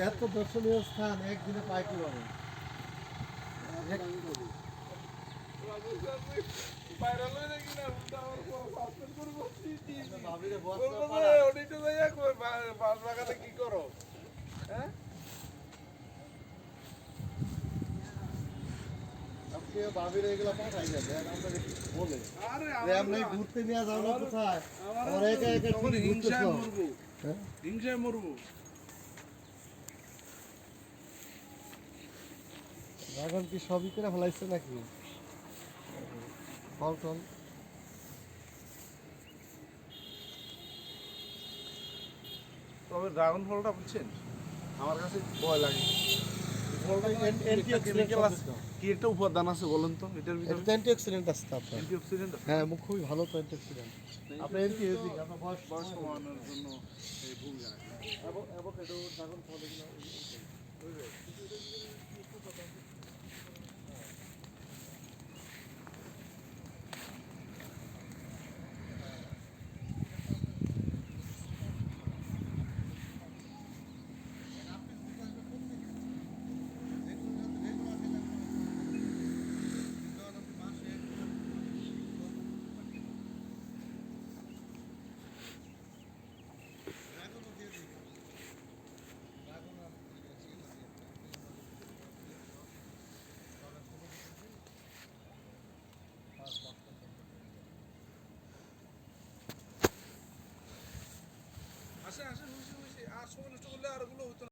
এত দর্শনীয় স্থান একদিনে পায় কিভাবে? কি করো? হ্যাঁ, ভাবিরা এগুলো পাঠাই যাবে আমরা বলে আরে এমনি ঘুরতে নিয়ে যাও না কোথায় আমার একা একা তখন ঠিক হিংসায় ঘুরতেছো। মরবো, হ্যাঁ? হিংসায় মরবো। এখন কি সবই করে ফেলাইছে নাকি ফল টল? তবে ড্রাগন ফলটা বুঝছেন আমার কাছে ভয় লাগে। ফলটা antioxidant কি একটা উপাদান আছে বলেন তো এটার ভিতরে? এটা অ্যান্টিঅক্সিডেন্ট আছে তো আপনার। অ্যান্টিঅক্সিডেন্ট আছে। হ্যাঁ মুখ খুবই ভালো তো অ্যান্টিঅক্সিডেন্ট আপনার অ্যান্টি এজিং আপনার বয়স বয়স কমানোর জন্য এই ভূমিকা রাখে। অ্যাভোকাডো ড্রাগন ফল এগুলো আসে আসে, আর সময় নষ্ট করলে আর ওগুলো হতো না।